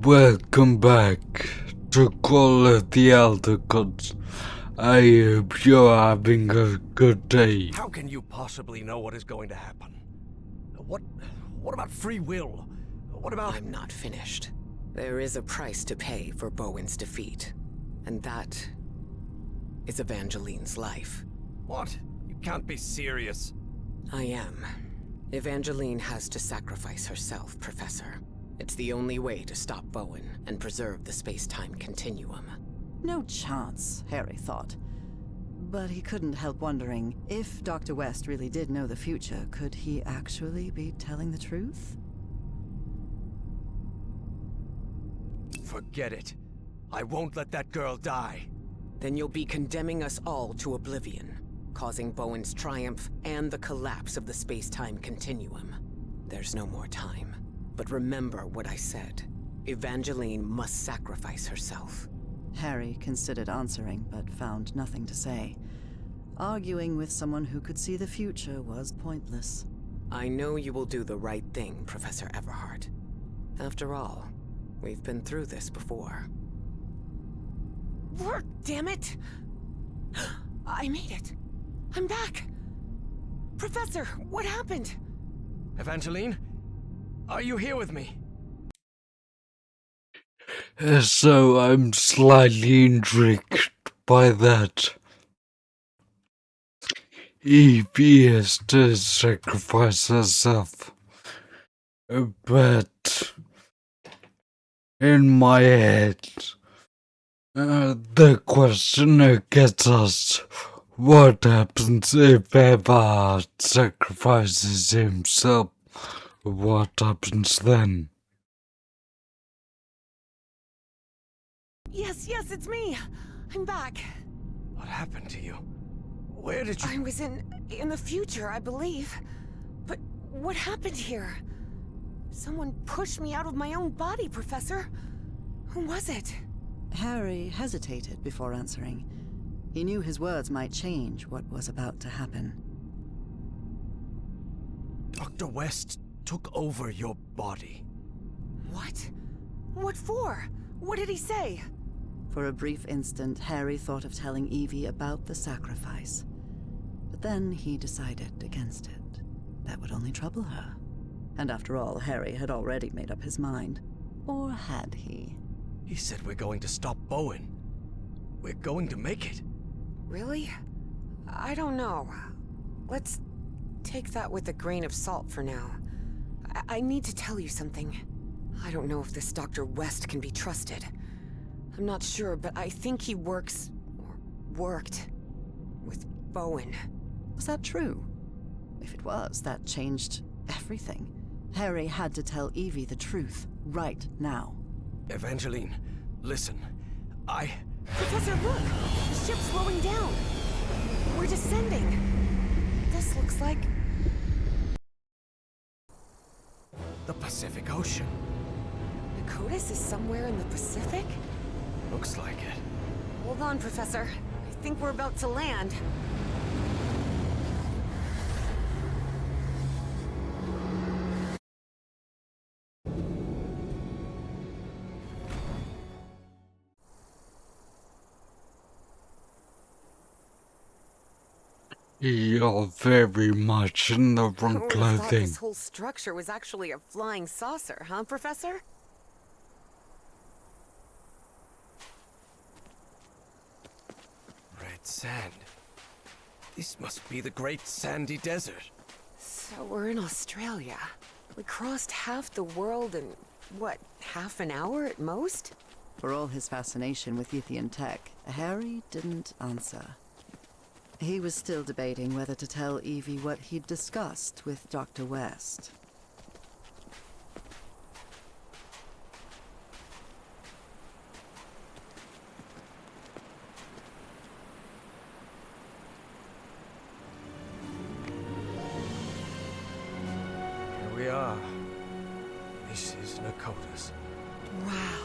Welcome back to Call of the Elder Gods. I hope you're having a good day. How can you possibly know what is going to happen? What about free will? What about— I'm not finished. There is a price to pay for Bowen's defeat, and that is Evangeline's life. What? You can't be serious. I am. Evangeline has to sacrifice herself, Professor. It's the only way to stop Bowen and preserve the space-time continuum. No chance, Harry thought. But he couldn't help wondering, if Dr. West really did know the future, could he actually be telling the truth? Forget it. I won't let that girl die. Then you'll be condemning us all to oblivion, causing Bowen's triumph and the collapse of the space-time continuum. There's no more time. But remember what I said. Evangeline must sacrifice herself. Harry considered answering, but found nothing to say. Arguing with someone who could see the future was pointless. I know you will do the right thing, Professor Everhart. After all, we've been through this before. Work, damn it! I made it. I'm back. Professor, what happened? Evangeline? Are you here with me? So I'm slightly intrigued by that. Evie has to sacrifice herself. But in my head, the question gets asked, what happens if Everhart sacrifices himself? What happens then? Yes, it's me. I'm back. What happened to you? Where did you— I was in the future, I believe. But what happened here? Someone pushed me out of my own body, Professor. Who was it? Harry hesitated before answering. He knew his words might change what was about to happen. Dr. West took over your body. What? What for? What did he say? For a brief instant, Harry thought of telling Evie about the sacrifice. But then he decided against it. That would only trouble her. And after all, Harry had already made up his mind. Or had he? He said we're going to stop Bowen. We're going to make it. Really? I don't know. Let's take that with a grain of salt for now. I need to tell you something. I don't know if this Dr. West can be trusted. I'm not sure, but I think he works, or worked, with Bowen. Was that true? If it was, that changed everything. Harry had to tell Evie the truth, right now. Evangeline, listen. Professor, look! The ship's slowing down. We're descending. This looks like The Pacific Ocean. Dakotas is somewhere in the Pacific? Looks like it. Hold on, Professor. I think we're about to land. You're very much in the wrong Who would've thought clothing. this whole structure was actually a flying saucer, huh, Professor? Red sand. This must be the Great Sandy Desert. So we're in Australia. We crossed half the world in, what, half an hour at most? For all his fascination with Ethian tech, Harry didn't answer. He was still debating whether to tell Evie what he'd discussed with Dr. West. Here we are. This is Dakotas. Wow.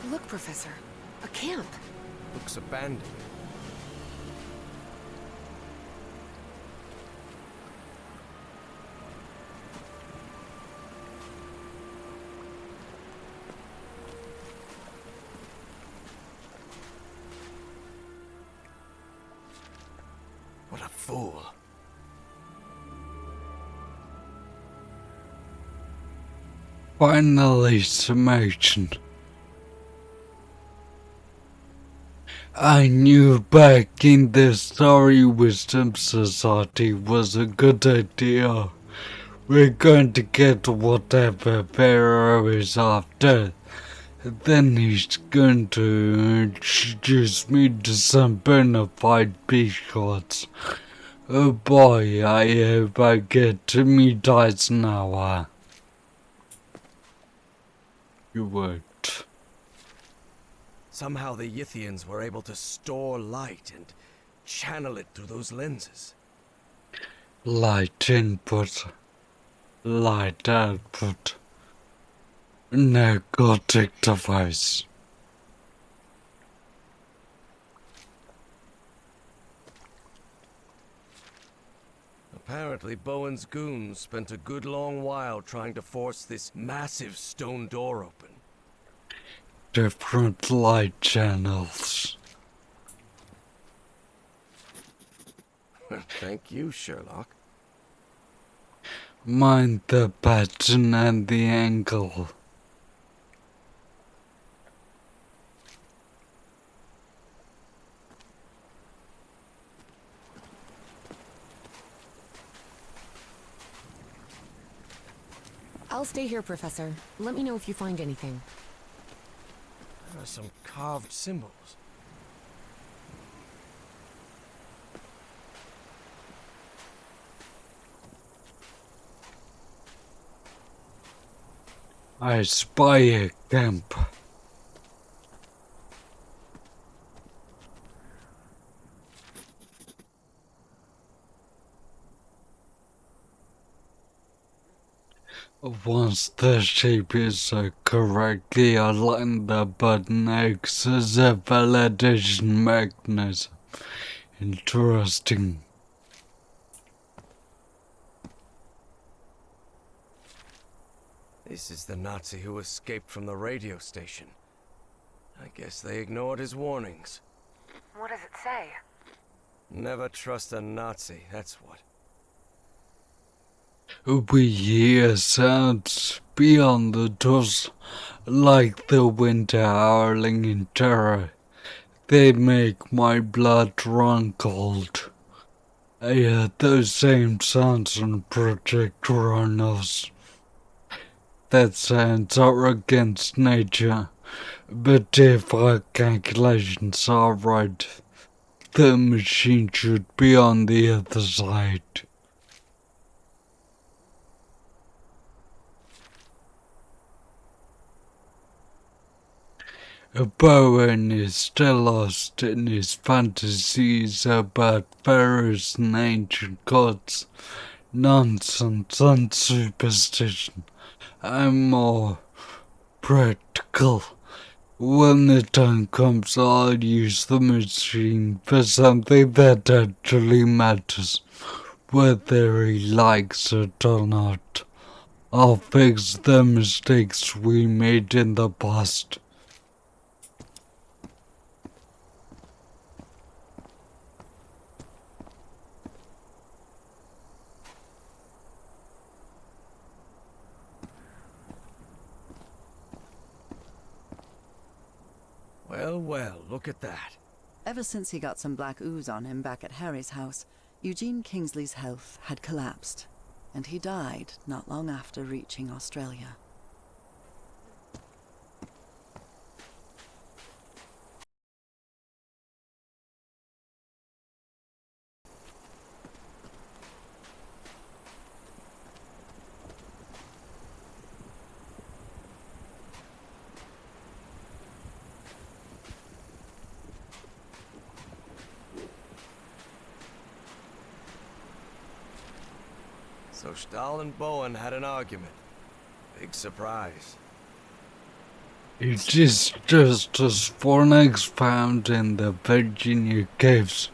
Look, Professor. A camp. Looks abandoned. fool. Finally, summation. I knew back in the Story Wisdom Society was a good idea. We're going to get whatever Pharaoh is after. Then he's going to introduce me to some bona fide bishots. Oh boy, I hope I get to meet Eisenhower. You won't. Somehow the Yithians were able to store light and channel it through those lenses. Light input, light output. Narcotic device. Apparently, Bowen's goons spent a good long while trying to force this massive stone door open. Different light channels. Thank you, Sherlock. Mind the pattern and the angle. I'll stay here, Professor. Let me know if you find anything. There are some carved symbols. I spy a camp. Once the shape is correctly aligned, the button acts as a validation mechanism. Interesting. This is the Nazi who escaped from the radio station. I guess they ignored his warnings. What does it say? Never trust a Nazi, that's what. We hear sounds beyond the doors, like the wind howling in terror. They make my blood run cold. I heard those same sounds on Project Kronos. That sounds are against nature, but if our calculations are right, the machine should be on the other side. Bowen is still lost in his fantasies about pharaohs and ancient gods. Nonsense and superstition. I'm more practical. When the time comes, I'll use the machine for something that actually matters, whether he likes it or not. I'll fix the mistakes we made in the past. Well, well, look at that. Ever since he got some black ooze on him back at Harry's house, Eugene Kingsley's health had collapsed, and he died not long after reaching Australia. So Stahl and Bowen had an argument. Big surprise. It is just as Fornax found in the Virginia caves.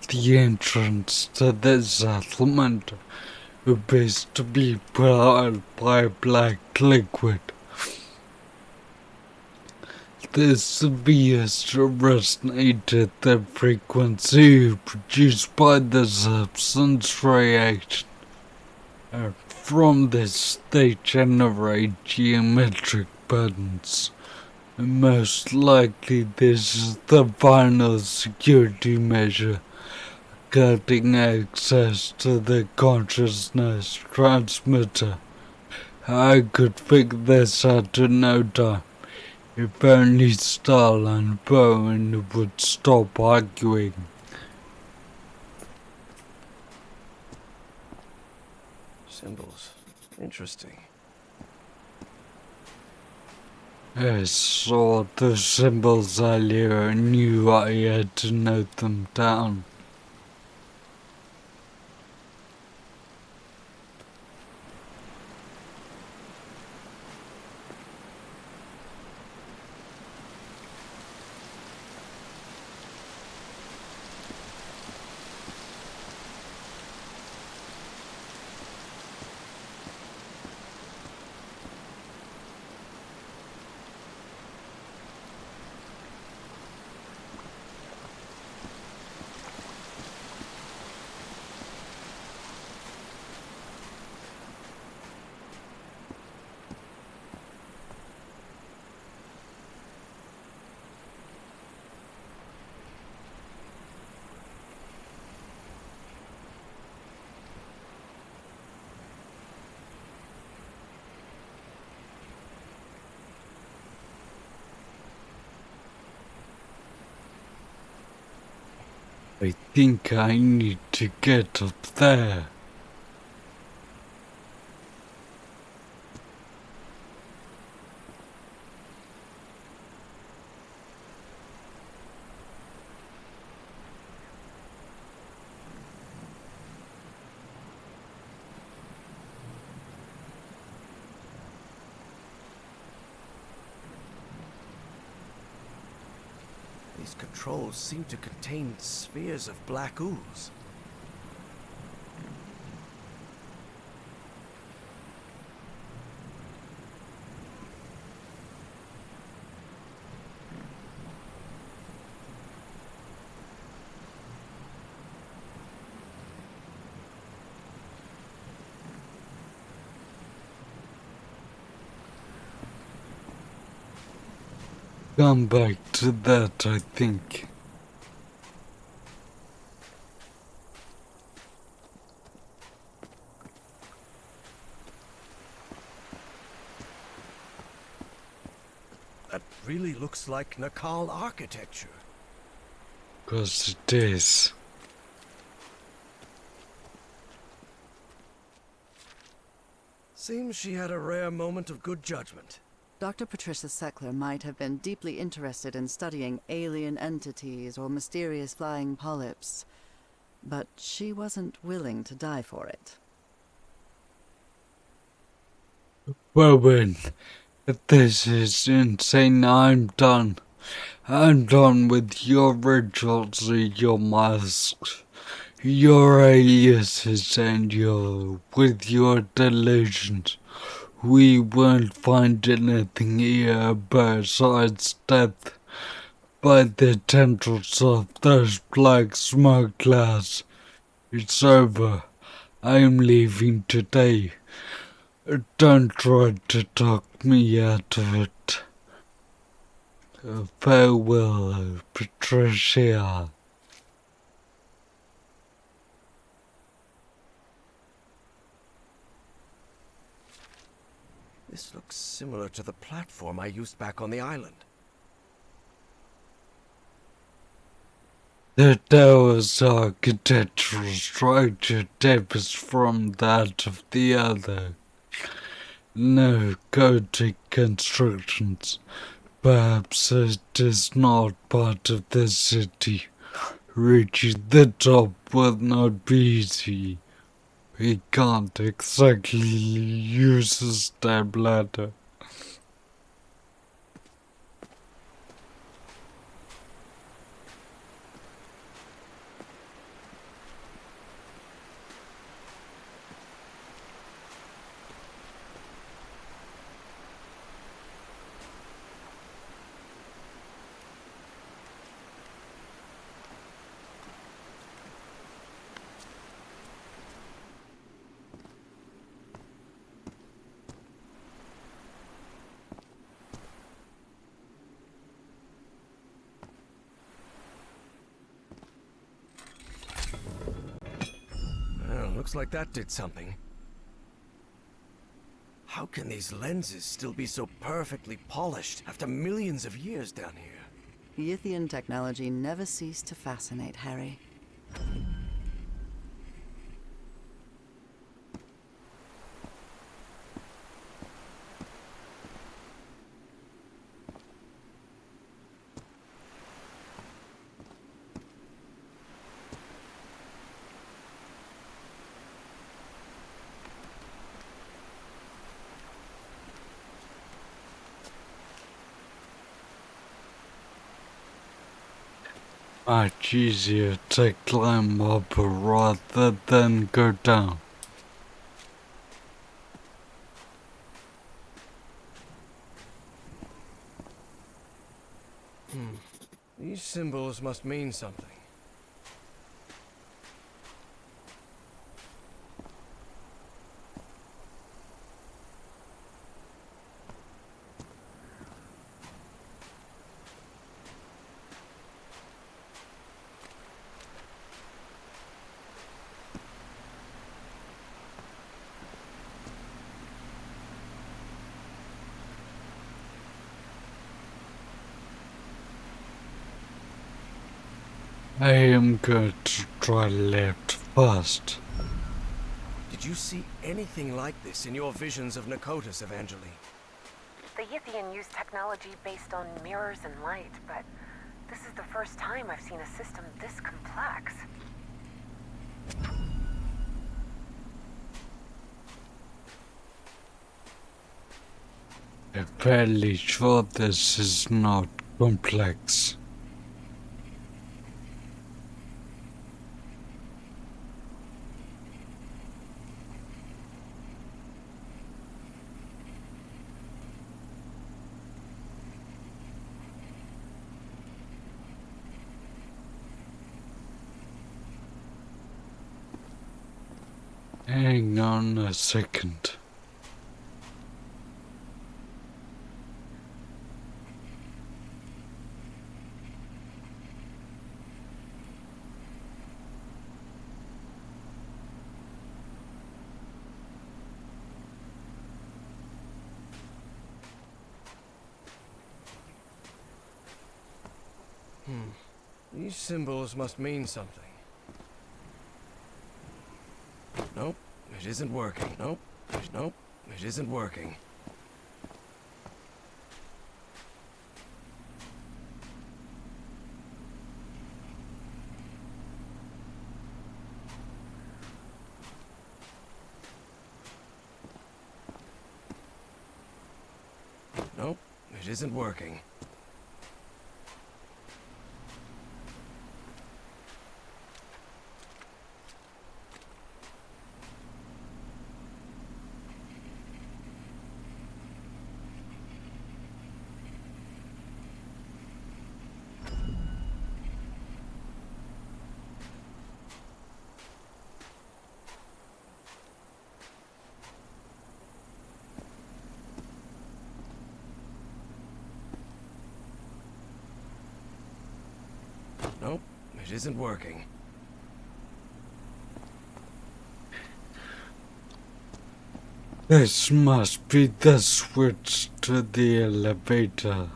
The entrance to the settlement appears to be powered by black liquid. the severest resonated the frequency produced by the substance reaction. From this they generate geometric patterns. And most likely this is the final security measure, cutting access to the consciousness transmitter. I could figure this out in no time. If only Stahl and Bowen would stop arguing. Symbols. Interesting. I saw the symbols earlier and knew I had to note them down. I think I need to get up there. These controls seem to contain spheres of black ooze. Come back to that, I think. That really looks like Nakal architecture. 'Cause it is. Seems she had a rare moment of good judgment. Dr. Patricia Seckler might have been deeply interested in studying alien entities or mysterious flying polyps, but she wasn't willing to die for it. Bowen, this is insane. I'm done. I'm done with your rituals, your masks, your aliases, and with your delusions. We won't find anything here besides death by the tendrils of those black smoke clouds. It's over. I'm leaving today. Don't try to talk me out of it. Farewell, Patricia. This looks similar to the platform I used back on the island. The tower's architectural structure differs from that of the other. No Gothic constructions. Perhaps it is not part of the city. Reaching the top will not be easy. We can't exactly use a step ladder. Looks like that did something. How can these lenses still be so perfectly polished after millions of years down here? Yithian technology never ceased to fascinate Harry. Much easier to climb up rather than go down. These symbols must mean something. I am going to try left first. Did you see anything like this in your visions of Nakotas, Evangeline? The Yithian use technology based on mirrors and light, but this is the first time I've seen a system this complex. I'm fairly sure this is not complex. Hang on a second. These symbols must mean something. Nope, it isn't working. Nope, it isn't working. Nope, it isn't working. Nope, it isn't working. This must be the switch to the elevator.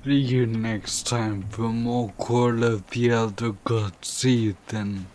See you next time for more Call of the Elder Gods Season.